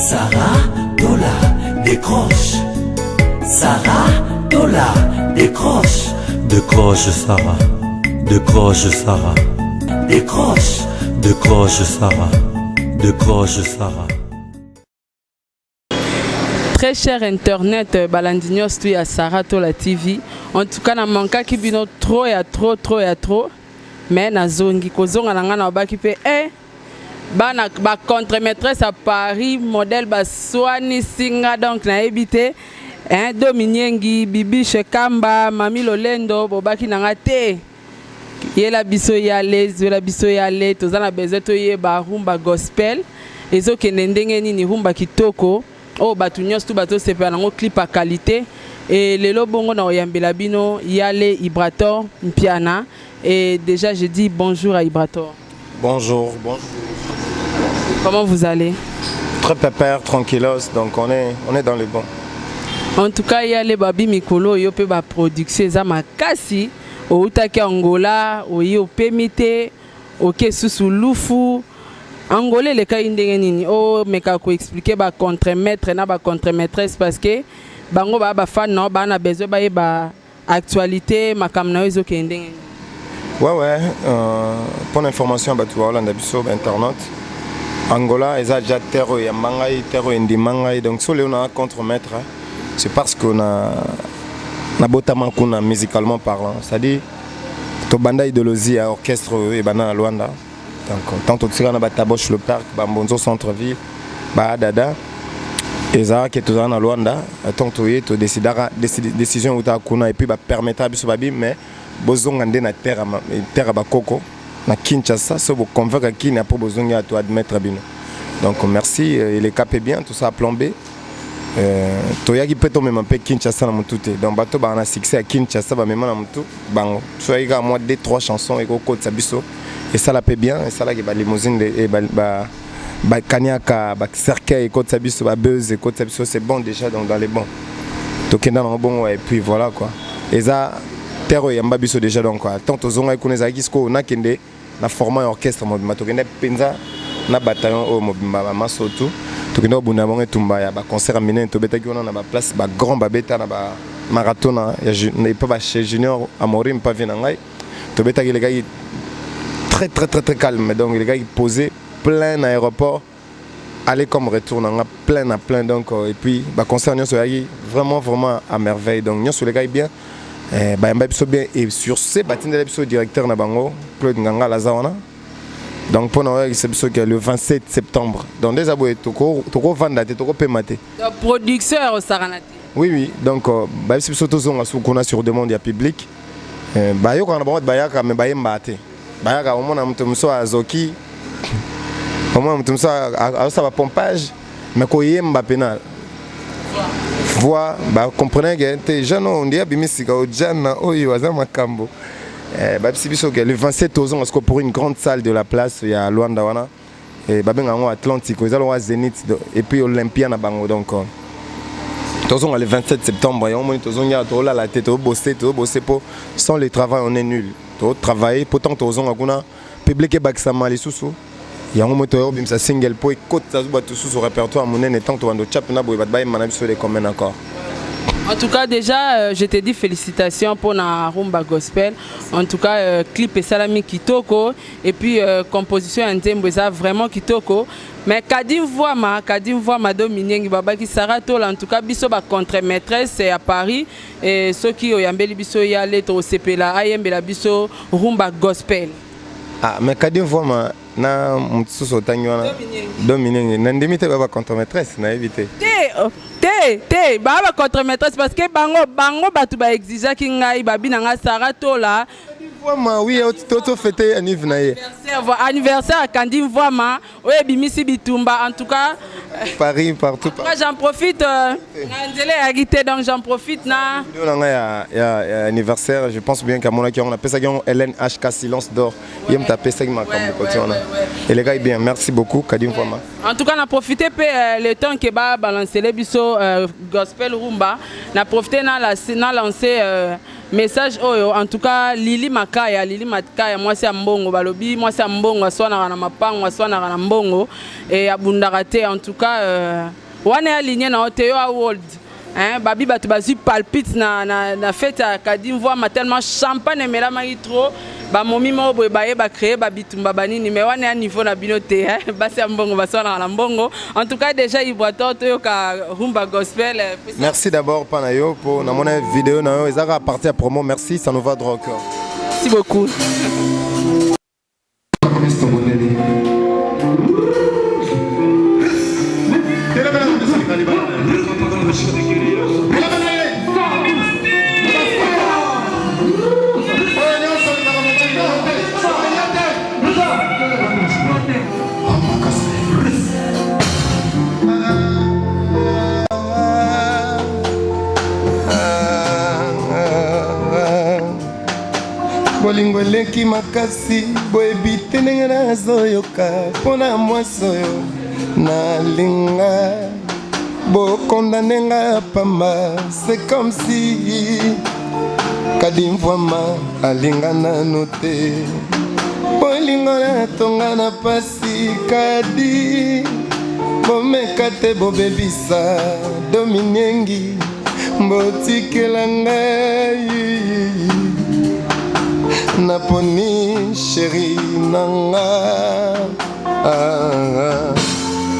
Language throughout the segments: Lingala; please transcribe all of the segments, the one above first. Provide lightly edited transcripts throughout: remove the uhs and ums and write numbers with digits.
Sarah Tola décroche. Sarah Tola décroche. Décroche Sarah, décroche Sarah, Décroche. décroche Sarah, décroche Sarah. Très cher internet, Balandignos tu à Sarah Tola TV. En tout cas, na manka qui bino trop et trop. Mais na zongi kozonga nanga na ba ki pe bana ba contre-maîtresse à Paris modèle ba swani singa donc na ebité Dominiengi Bibi Shekamba Mami Lolendo bobaki nanga te yela biso yale tozana besoin to yeba rumba gospel ezo kende ndenge nini rumba kitoko o batu nyonso bato sepela nango clip à qualité et lelo bongo na oyambela bino yale Ibrator Mpiana et déjà je dis bonjour à Ibrator. Bonjour. Comment vous allez? Très pépère, tranquillos, donc on est dans le bon. En tout cas, il y a les babi mikolo yo pe ba production za makasi o utaki Angola o yo pemite o ke susu lufu Angola le ka ndenge nini o meka ko expliquer ba contre-maître na ba contre-maîtresse parce que bango ba fan no ba na besoin ba actualité makamna ezo ke ndenge. Ouais, pour l'information ba tu Hollande biso internet Angola eza déjà terre ya mangai terre ndi mangai donc so le na contre-maître c'est parce qu'on a botama kuna musicalement parlant, c'est-à-dire to banda idéologie à orchestre et bana Luanda. Donc tant que tu na bataboche le parc, bambonzo centre-ville, ba dada et ça qui est toujours na Luanda, tant que tu décidera décision uta kuna et puis ba permettra biso babi mais bozonga nde na terre ba koko na Kinshasa so bo convaincre qui n'a pas besoin à toi admettre bino. Donc merci, il est capé bien tout ça plan B. Toyaki peut même un peu Kinshasa na mutute donc bato ba na succès à Kinshasa ba même na mutu bango soyez à moi 2-3 chansons et ko sabiso et ça la paie bien et ça la qui ba limousine et ba kanyaka ba cercueil et ko sabiso ba buzz et ko sabiso c'est bon déjà donc dans les bons tokenda na bon et puis voilà quoi et ça terre yamba biso déjà donc quoi tant tozonga ikoneza kisko na kende na format orchestre mobimba tokenda penza na bataillon au mobimba masoto tokenda bunda bonge tumba ya ba concert amine to betaki ona na ba place ba grand ba beta na ba marathon ya pas ba chez Junior Amorim pas vient ngai to betaki les gars très calme donc les gars posé plein aéroport aller comme retour na plein donc et puis ba concert nyonso yaki vraiment à merveille donc nyonso les gars bien ba yamba biso bien et sur ce batinde biso directeur na bango Claude Nganga Lazawana. Donc pour nous, c'est le 27 septembre. Donc déjà, toko vendre, toko pemate. Le producteur au Saranati. Oui. Donc c'est surtout qu'on a sur demande du public. Bah yo quand on a bayaka mais bayem bate. Bayaka au moins on mutumso azoki. Au moins mutumso a ça va pompage mais ko yemba penal. Voix bah comprenez que t'es jeune on dit abimisika o jana oyo azama kambo. Le 27 ans, parce que pour une grande salle de la place, il y a Luanda et Babenga Atlantique, ils ont Zénith et puis Olympia na bango donc. Le 27 septembre, il y a la tête, bosser pour sans le travail on est nul. Travailler pourtant on a public et baksama les sous. Il y a un moteur bim sa single pour écoute ça sous répertoire mon et tant to chap na boy bat manab sur les communes encore. En tout cas, déjà, je te dis félicitations pour la rumba gospel. En tout cas, clip et salami kitoko. Et puis, composition en ça vraiment kitoko. Mais Kadim Voima Dominique Baba qui Sarah Tola, en tout cas, biso ba contre-maîtresse à Paris. Et ceux qui ont yambeli biso yale to sepela ayembela biso rumba gospel. Ah, mais Kadim Voima na mutsuso tangwana Dominique nandimite baba contre-maîtresse na éviter. Baba contre-maîtresse parce que bango batu ba exiger ki ngai babi nanga Sarah Tola. Oui, toto fêté anniversaire à Kandim Voima, ouais bimisi bitumba en tout cas Paris partout. J'en profite donc j'en profite na. Il y a anniversaire, je pense bien qu'à mon accueil on a ça Hélène HK Silence d'or. Il me taper ça et les gars bien, merci beaucoup Kandim Voima. En tout cas on a profité le temps que ba balancer les biso gospel rumba, on a profité na lancer message oyo en tout cas Lili Makaya moi c'est mbongo balobi moi c'est mbongo aswana na mapango aswana na mbongo et abundaka te en tout cas wana aligné na Oteo World hein babi batu bazi palpite na fête à Kadim voix ma tellement champagne mais la mai trop ba momi mo boy ba créer ba bitumba banini mais wana à niveau na binoté hein ba c'est mbongo basona na mbongo en tout cas déjà Iboato to ka rumba gospel. Merci d'abord Panayo pour na mon vidéo na yo ezaka partie à promo, merci, ça nous va droit au cœur. Merci beaucoup. Bolingo leki makasi boyebi te ndenge nazoyoka mpona mwasi oyo nalinga bokondane nga pamba c'est comme si kadimvwama alinga nano te bolingo natonga na pasi kadi bomeka te bobebisa dominengi botikela ngai Naponi chérie nanga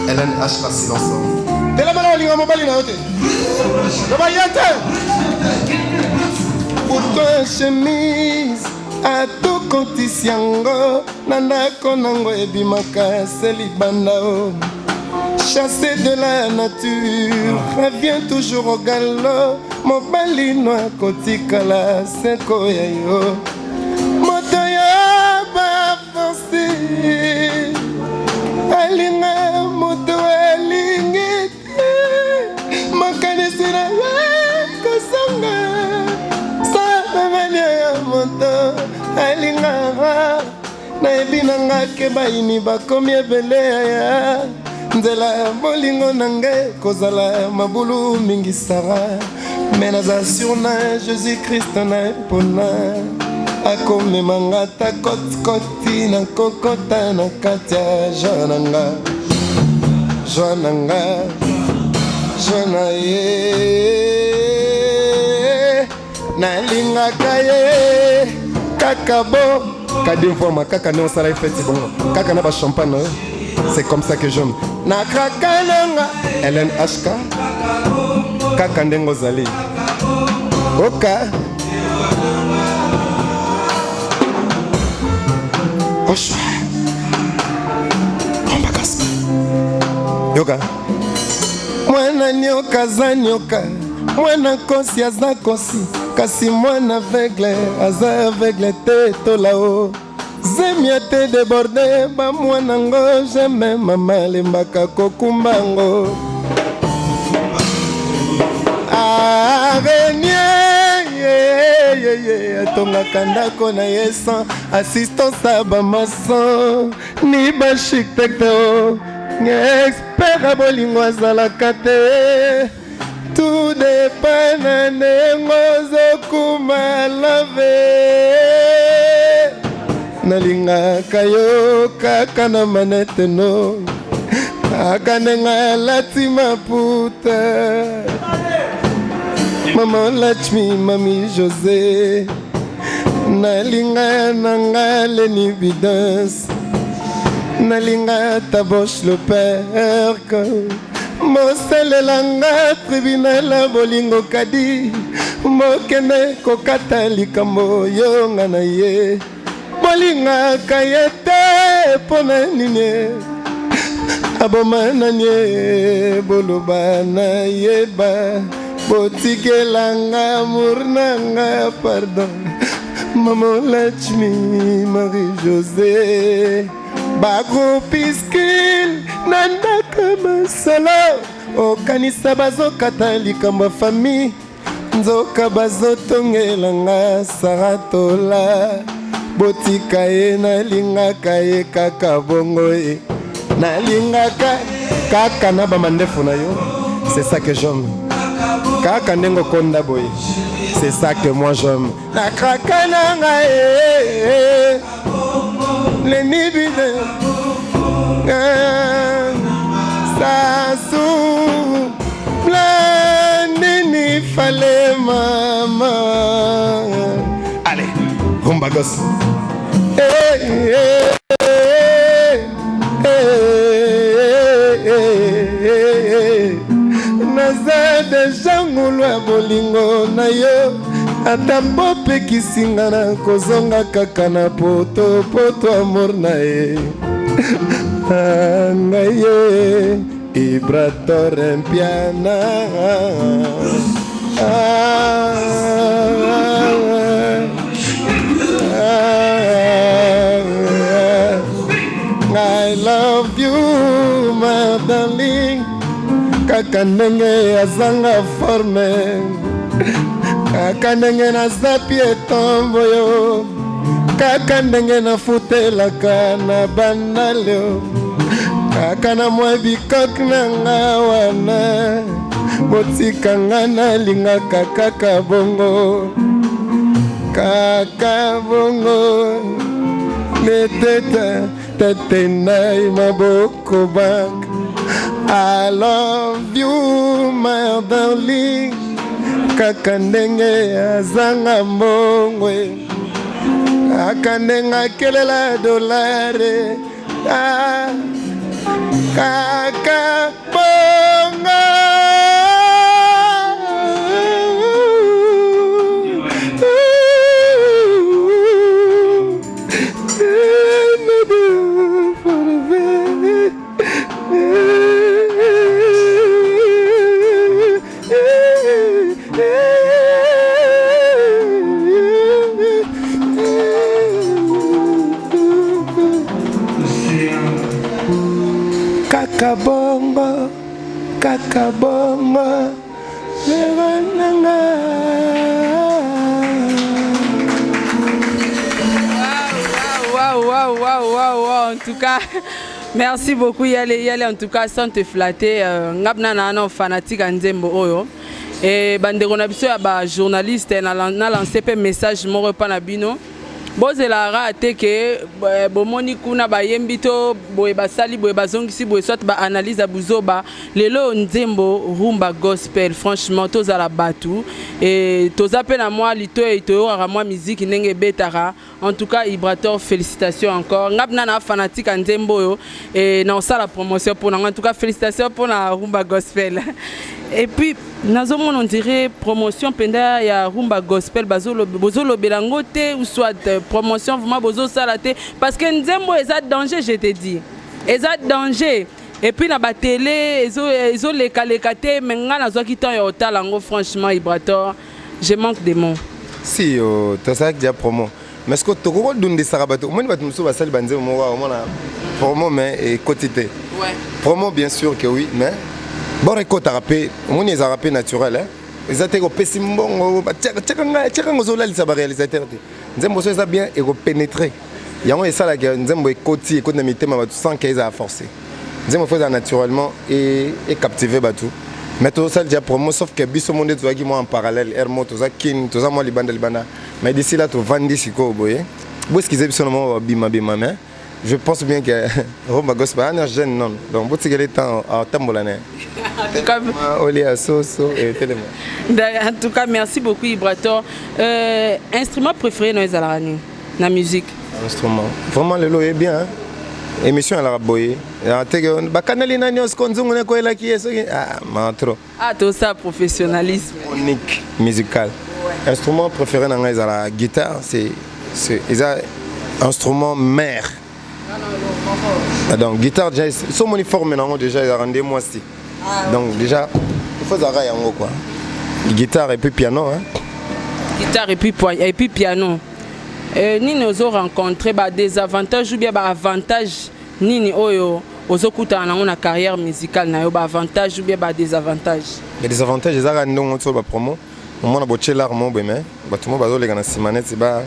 Hélène H facile ensemble. T'es la malade linga mobali na yote. Baba yate. Pour toi chemise à tout contisiango nanda konango ebimaka selibandao. Chassé de la nature, reviens toujours au galop. Mobali noa kotikala seko yayo. Alinga moto alingi makanisira kasanga sabanya ya moto alinga na ebinanga ke baini bakomi ebele ya nzela bolingo nange kozala mabulu mingi sara menaza sur na Jésus Christ na pona akomema nga ta kotikoti na kokota na kati ya joananga joana ye nalingaka ye kaka bo kadimvwama kaka ne osala efeti bongo kaka na bachampagne c'est comme ça que j'aime nakraka nanga Hélène HK kaka ndenge ozali oka Oshwa Romba Gospel Yoga Mwana nyoka za nyoka Mwana kosi aza kosi Kasi mwana aveugle aza aveugle te tolao Zemia te débordé Ba mwana ngo Jeme mama lembaka kokumbango Araignée atongaka ndako na ye sans assistance ya bamason ni bashiktekte o expert ya bolingo azalaka te tout dépend na ndenge ozokuma love nalingaka yo kaka na manete no aka ndenge alati maputa Maman Lachmi, Mami José Nalinga nanga Leni Bidance Nalinga Taboche le père Moselelanga tribunal bolingo kadi Mokene kokata likambo yonga na ye Bolinga kayete pona nine Aboma nanye boloba na yeba Botikelanga murnanga pardon Maman Lachmi Marie-José Bago piskil Nandaka masala Okanisa bazokata likambo fami Nzoka bazotongelanga saratola Botika ye nalingaka ye kaka bongo ye Nalingaka kaka na bamandefu na yo C'est ça que j'aime kaka ndenge okonda boye. C'est ça que moi j'aime. Na krakananga le nibide sasu blandini fallait maman. Allez, rumba gosse. Naza deja ngulu ya bolingo na yo ata mbope kisinga na kozonga kaka na poto amour na ye ngai ye Ibrator mpiana I love you my darling kaka ndenge azanga forme kaka ndenge nazapi etombo yo kaka ndenge nafutelaka na banalio kaka na mwa bikok na nga wana botika nga nalingaka kaka bongo letete tete nai maboko bank. I love you my darling kaka ndenge azanga mbongwe kaka ndenge akelela dolare kaka bongo kakabongo levananga. Wow. En tout cas, merci beaucoup Yale en tout cas sans te flatter. Ngabna na fanatique Nzembo oyo. Et bandeko na biso ya ba journaliste na lancé pe message mo repa na bino. Bozela rate ke bomoni kuna ba yembito boye basali boye bazongisi boye soit ba analyse à buzoba lelo Nzembo rumba gospel franchement toza la batu et toza pe na moi lito et to ra moi musique ndenge betara. En tout cas Ibrator félicitations encore ngabna na fanatique Nzembo yo et na ça la promotion pour en tout cas félicitations pour la rumba gospel. Et puis nazomon on dirait promotion penda ya rumba gospel bozolo belango te ou soit promotion vraiment bozo salate parce que Nzembo eza danger je te dis eza danger et puis na ba télé ezo leka te menga na zwaki temps ya otalango franchement Ibrator je manque de mots si to ça déjà promo mais ce que to ko dundi sarabato moi ba tumso ba sali banze mo wa mona promo mais et quotité ouais promo bien sûr que oui mais bon écoute rapé on est rapé naturel hein ils étaient au pessimbongo tchaka ngozola lisa ba réalisateur Nzembo so ça bien et pénétrer yango et ça la Nzembo écoti écoute na mitema ba sans qu'ils a forcé Nzembo fait ça naturellement et captiver batu mais tout ça déjà promo sauf que biso monde to moi en parallèle hermo to ça kin to ça moi libanda mais d'ici là to vandi siko boye bo ce qu'ils aiment seulement bima mais je pense bien que Rumba Gospel est jeune non donc vous tigez temps à tambolane en tout cas Olia Soso et tellement en tout cas merci beaucoup Ibrator instrument préféré dans les alarani la musique instrument vraiment le lot est bien hein? Émission à la boye ba kanali nani oskonzungu ne ko elaki eso trop tout ça professionnalisme unique musical ouais. Instrument préféré dans les la guitare c'est instrument mère. Donc guitare déjà son uniforme non déjà il a rendu moi aussi. Donc déjà il faut arrêter en gros quoi. Guitare et puis piano hein. Guitare et puis piano. Ni nous avons rencontré des avantages ou bien des avantages ni oyo ozokuta na una carrière musicale na yo ba avantages ou bien ba désavantages. Les désavantages ils a ndongo so ba promo. On a boché l'arme mais ba tout le monde bazo les gana simanette ba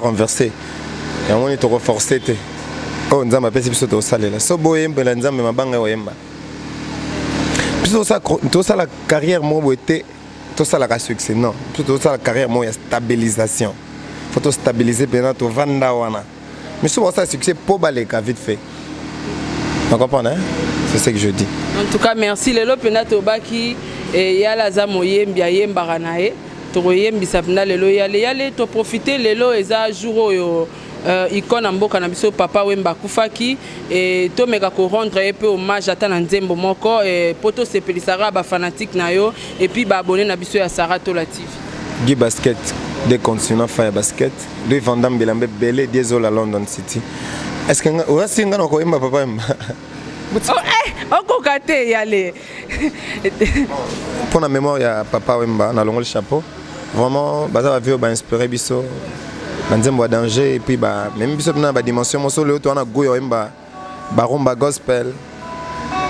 renverser. Et on est reforcé te. Oh nzamba pesi biso to salela. So boyemba la nzamba mabanga oyemba. Biso ça la carrière mo boté tout ça la succès non tout ça la carrière moi stabilisation faut tout stabiliser pendant tout vanda wana mais souvent ça succès pour baleka vite fait vous comprenez hein? C'est ce que je dis en tout cas merci lelo pena to baki et ya la za moyembi ayemba nae to yembi sapna lelo yale to profiter lelo eza jour yo icône mboka na biso papa Wemba kufaki et to meka ko rendre un peu hommage ata na nzembo moko et poto sepelisara ba fanatique na yo et puis ba abonné na biso ya Sarah Tola TV Guy Basket des continents Fire Basket lui Vandam Belambe Belé désolé à London City est-ce que on va singa na ko Wemba papa Wemba on kokate yale pour la mémoire ya papa Wemba na longo le chapeau vraiment baza va vivre ba inspirer biso Nzembo danger et puis bah même biso na ba dimension mo solo to na goyo Wemba ba rumba gospel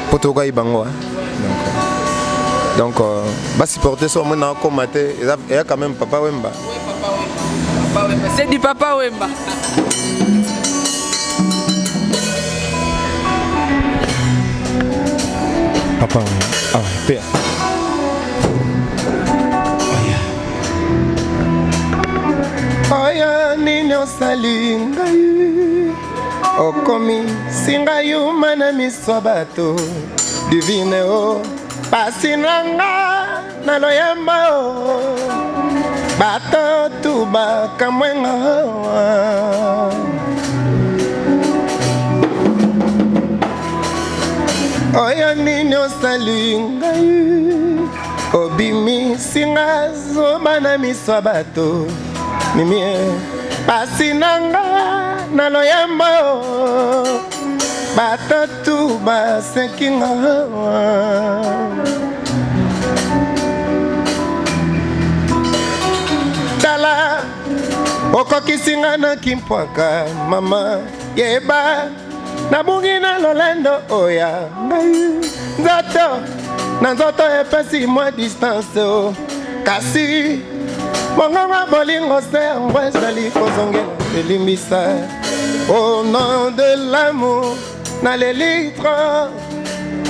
poto ga ibango donc ba supporter so mo na ko maté et quand même papa Wemba papa Wemba c'est du papa Wemba papa Wemba ah père Oya nini osali ngai okomi singa yuma na miso bato divine o pasi nanga na loyemba o bato tuba kamwenga oya nini osali ngai obimi singa zoba na miso bato mimi pasi nanga na loyemba batatu basenkinga tala okokisinga na kimpwaka mama yeba nabungi na lolendo oya ngai nzoto na nzoto epesi mwa distance o kasi Mongama bolingo se ngwe sali kozongela elimbisa au nom de l'amour na les litres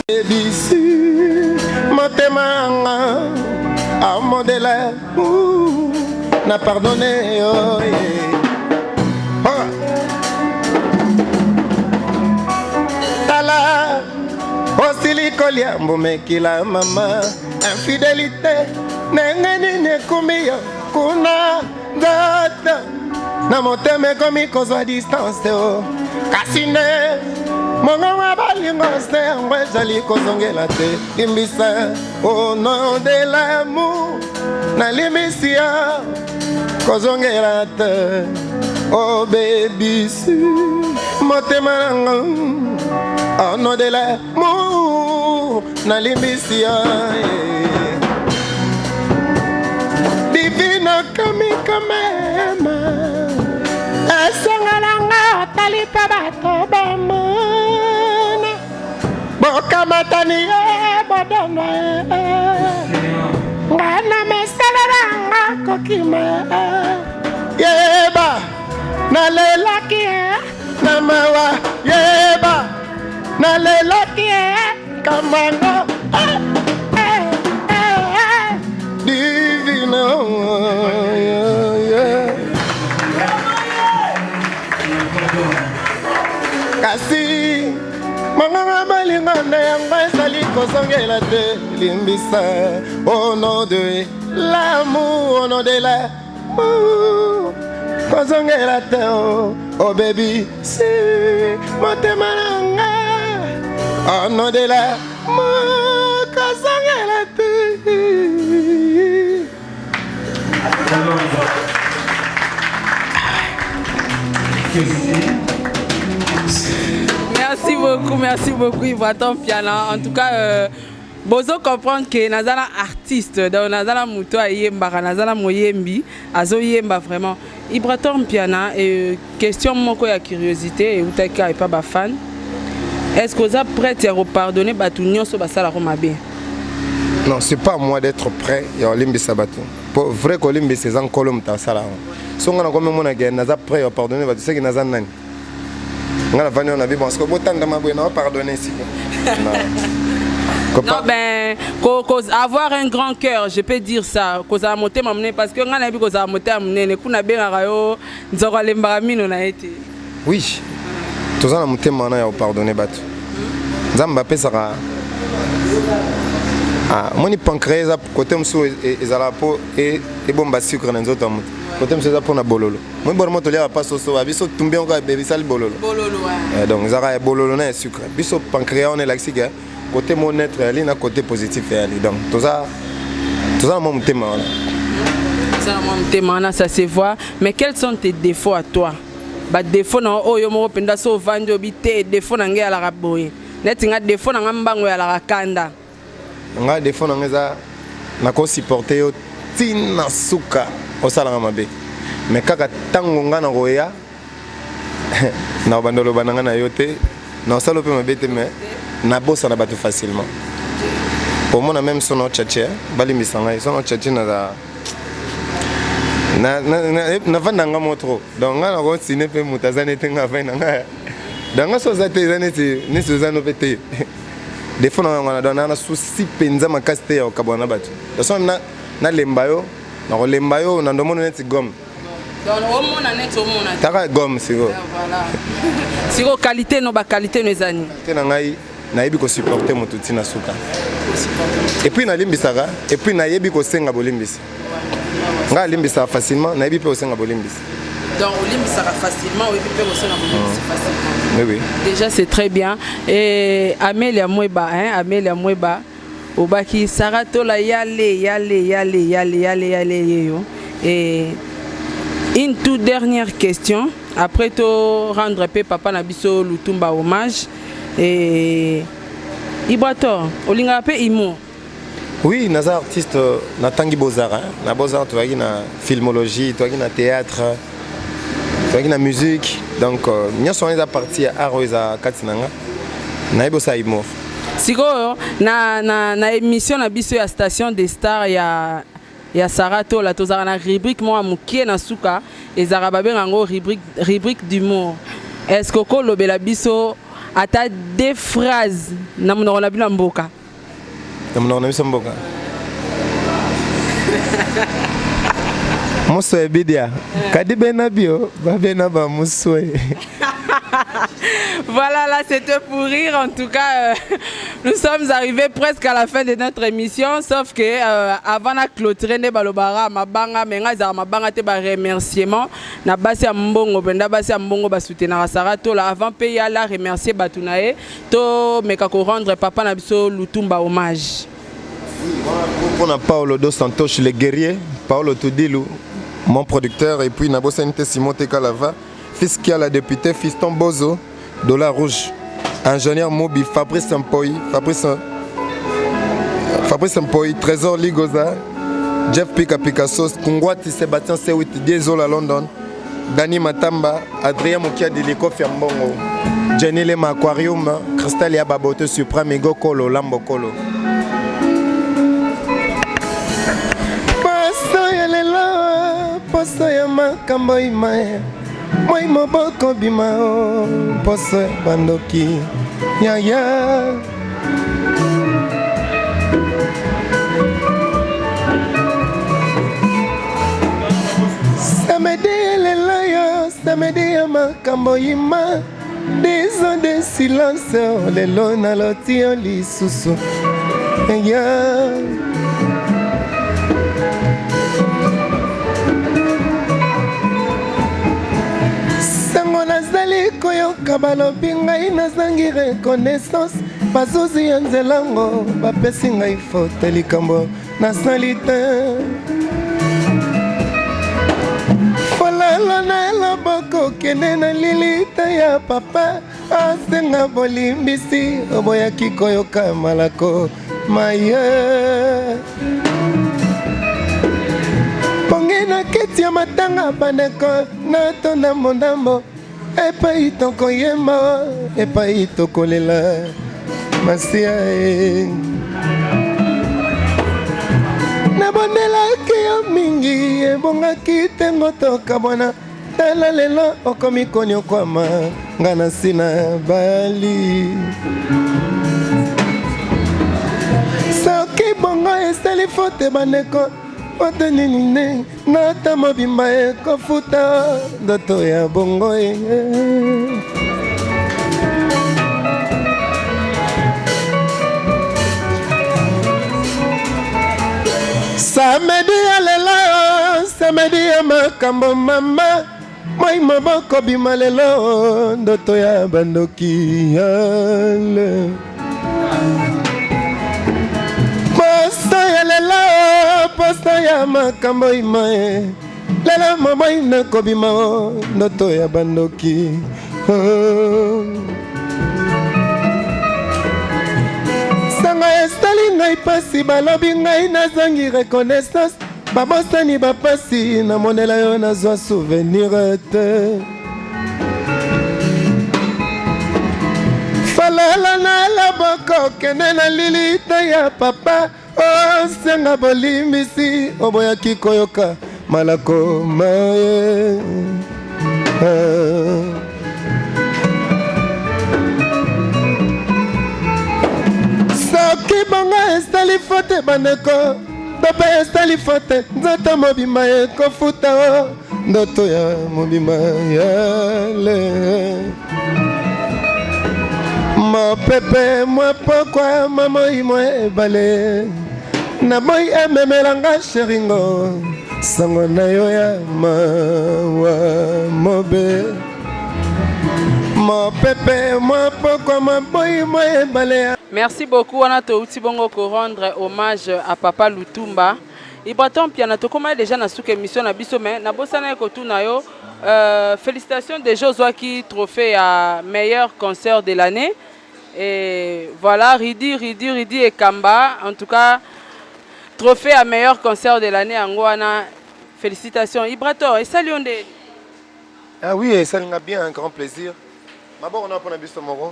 ebisi motema nga amo de l'amour na pardonné oh yeah. Tala osili kolia mbomekila mama infidélité nengeni nekumio kuna ngata na moteme komi kozwa distance o kasine mongo wa balingo se ngwe jali kozongela te limbisa au nom de l'amour na limisia kozongela te oh baby si motema nanga au nom de l'amour na limisia Kami kamema Esangalanga talipa bato bamana Boka matani bodona Ngana mesalaranga kokima Yeba Nalelaki Namawa Yeba Nalelaki Kamango Kasi manganga balinga na yanga sali kozongela te limbisa au nom de l'amour au nom de l'amour kozongela te oh baby si motema nanga au nom de l'amour kozongela te. Merci beaucoup Ibraton Piana. En tout cas, bozo comprendre que nazala artiste, donc nazala muto ayemba, nazala moyembi, azo yemba vraiment. Ibraton Piana, question moko ya curiosité et utaka et pas ba fan. Est-ce que vous êtes prêt à pardonner Batounion sur basala romabe? Non, c'est pas à moi d'être prêt à Olimbi Sabato. Pour vrai qu'Olimbi c'est en colombe ta sala. Si on a comme mon agent, naza prêt à pardonner, va dire que naza nani. On a venu on a vu parce que autant de ma bonne pardonner ici. Non, ben, avoir un grand cœur, je peux dire ça. Cause à monter m'amener parce que on a vu cause à monter m'amener. Ne kuna bien rayo, nzoko lembaramino na été. Oui. Tous en monter m'en a pardonné battu. Zamba pesara. Ah, moni pancréas à côté m'sou et zalapo et bomba sucre dans autres amout. Côté m'sou pour na bololo. Moi bon moto là pas soso, abiso tomber encore bébé sale bololo. Bololo ouais. Donc zara bololo na sucre. Biso pancréas on est là ici. Côté mon être, elle est côté positif. Donc, tout ça, mon thème. Ça se voit. Mais quels sont tes défauts à toi? Bah, défauts, non, oh, yo mo penda so vanjo bité, défauts n'angé à la raboye. Net nga défauts n'anga mbango à la rakanda. Nga défauts n'anga na ko supporter yo tina suka au salanga mabe. Mais kaka tango nga na roya na bandolo bananga na yote, na salope mabete mais na bossa na batu facilement. Au moins même son autre tchatché, bali misanga, son autre tchatché na vandanga motro. Donc nga na ko sine pe mutazane tenga vaina nga. Danga so za te zane ti ni so zano pete. Des fois na dona na souci penza makaste ya kabwana batu. De son na lembayo, na lembayo na ndomo net gomme. Donc au monde net au monde. Taka gomme siko. Voilà. Siko qualité no ba qualité no ezani. Tena ngai na yebi ko supporter moto tina suka. Et puis na limbisaka et puis na yebi ko senga bolimbisa. Nga limbisa facilement na yebi pe ko senga bolimbisa. Donc limbisa facilement ou yebi pe ko senga bolimbisa facilement. Oui oui. Déjà c'est très bien et Amélia Mweba Amélia Mweba obaki Sarato la yale yo. Et une toute dernière question après to rendre pe papa na biso Lutumba hommage. Et Ibrator, olinga pe imo. Oui, naza artiste na tangi bozara, na bozara tu vas na filmologie, tu vas na théâtre, tu vas na musique. Donc nous sommes à partir à Rosa Katinanga. Na ibosa imo. Siko na émission na biso ya station des stars ya Sarato la tozara na rubrique mo amukie na suka ezara babengango rubrique d'humour. Est-ce que ko lobela biso ata des phrases na monoko na bino mboka na monoko na biso mboka moso ebidia kadi bena bio ba bena ba moso. Voilà, là c'était pour rire. En tout cas, nous sommes arrivés presque à la fin de notre émission. Sauf que avant de clôturer, balobara mabanga menga za mabanga te ba remerciement na basi ya mbongo benda basi ya mbongo ba soutenir Sarato là avant payer à la remercier batunae to meka ko rendre papa na biso Lutumba hommage. Pour Paolo dos Santos le guerrier, Paolo Tudilu mon producteur et puis Nabo Santé Simon Tekalava, fils qui a la députée Fiston Bozo Dollar Rouge, ingénieur Mobi Fabrice Mpoy, Trésor Ligoza, Jeff Picasso, Kungwati Sébastien Sewiti, Diezola London, Dani Matamba, Adrien Mokia Diliko Fiambongo, Jenny Lema Aquarium, Cristal Yababote Supreme Ego Kolo, Lambo Kolo. Poso ya makambo imae moi moboko bima o poso ya bandoki yaya samedi ya makambo ima des ans de silence lelo na loti yo lisusu yaya nazali koyoka balobi ngai nazangi reconnaissance bazuzi ya nzelango bapesi ngai fote likambo nasali te folalo na eloboko kende na lilita ya papa asenga bolimbisi oboyaki koyoka malako maye pongi na keti ya matanga bandeko natonda mondambo epai tokoyemba epai tokolela masia nabondelaki yo mingi ebongaki ntengo tokabwana tala lelo okomi koniokwama nga na nsina bali bongo esali fote bandeko ote nini ne nata mobimba ekofuta ndoto ya bongo samedi ya lelo samedi ya makambo mama moi maboko bima lelo ndoto ya bandoki yale posta ya lelo posta ya makambo imae lelo mamoi nakobima ndoto ya bandoki sanga esali ngai pasi balobi ngai nazangi reconnaissance babosani bapasi namonela yo nazwa souvenir te falala na loboko kende na lilita ya papa osenga bolimbisi oboyaki koyoka malakoma ye soki bongo esali fote bandeko tope esali fote nzoto mobima ekofuta o ndoto ya mobima yale mopepe mwa pokwa mamoi mwa ebale naboyi ememelanga sheringo sango na yo ya mawa mobe mopepe mwa pokwa maboyi mwa ebale. Merci beaucoup. On a touti bongo ko rendre hommage à Papa Lutumba. Ibraton piana to comment déjà na souke émission na biso mais na bosana ko tuna yo. Félicitations de Josuaki trophée à meilleur concert de l'année. Et voilà Ridi et Kamba en tout cas trophée à meilleur concert de l'année en Goana. Félicitations Ibraton et salut onde. Ah oui, ça nous a bien un grand plaisir. D'abord on a pour biso moro.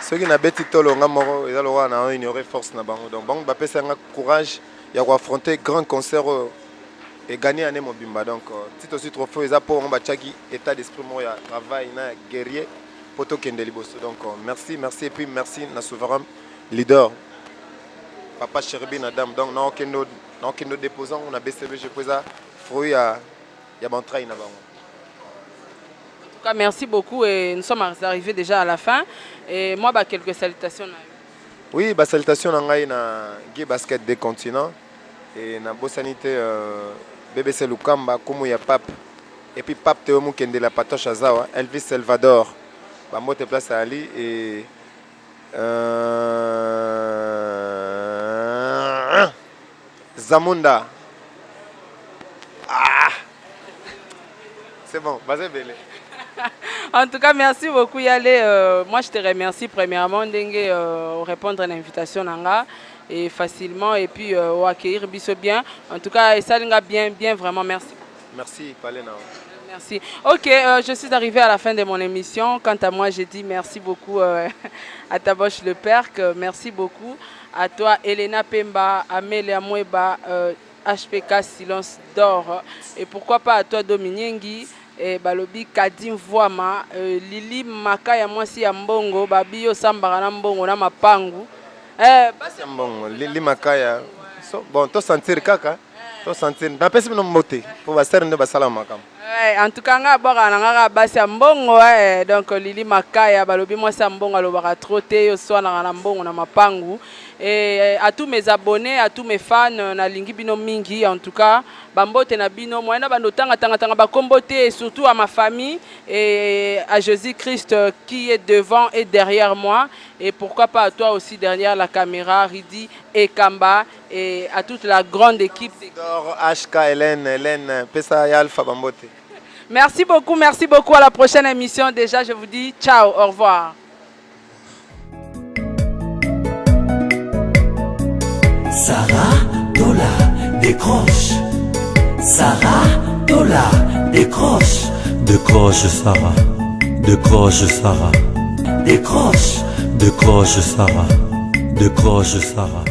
Ceux qui n'ont pas été ils ont ignoré force. Donc, bon, c'est un courage à affronter grand concert et gagner un mobimba. Donc, si aussi trophée, ils ont pour un état d'esprit, travail, guerrier, pour tout le boss. Donc, merci et puis merci à souverain leader, Papa Cherbi Nadam. Donc, nous déposons, on a BCB, je pose fruit à Yabantraï. Merci beaucoup et nous sommes arrivés déjà à la fin. Et moi, quelques salutations. Oui, salutations à Guy Basket des continents et na Bossanité BBC Lukamba, Kumuya Pape et puis Pape Théomu Kende la Patoche Azawa, Elvis Salvador, Bamote Place à Ali et Zamunda. Ah, c'est bon, vas-y, Bélé. En tout cas, merci beaucoup Yale. Moi, je te remercie premièrement de répondre à l'invitation et facilement et puis accueillir biso bien. En tout cas, ça bien vraiment merci. Merci Palena. Merci. Ok, je suis arrivée à la fin de mon émission. Quant à moi, je dis merci beaucoup à Taboche Le Perc, merci beaucoup à toi Elena Pemba, Amélia Moueba, HPK Silence d'Or et pourquoi pas à toi Dominiengui. Et balobi Kadim Voama Lili Makaya mwasi ya mbongo babi yo sambaka na mbongo na mapangu basi ya mbongo Lili Makaya so bon to sentir kaka to sentir na pesi no moté pour basere ndo basala makam en tout cas nga boka na nga basi ya mbongo donc Lili Makaya balobi mwasi ya mbongo alobaka trop te yo swana na mbongo na mapangu. Et à tous mes abonnés, à tous mes fans, na lingi bino mingi, en tout cas, bambote na bino, moi na bando tanga ba kombote et surtout à ma famille et à Jésus-Christ qui est devant et derrière moi et pourquoi pas à toi aussi derrière la caméra, Ridi et Kamba et à toute la grande équipe. HK Hélène, Pesa Alpha Bambote. Merci beaucoup, à la prochaine émission. Déjà, je vous dis ciao, au revoir. Sarah Dola décroche. Sarah Dola décroche. Décroche Sarah. Décroche Sarah. Décroche. Décroche Sarah. Décroche Sarah.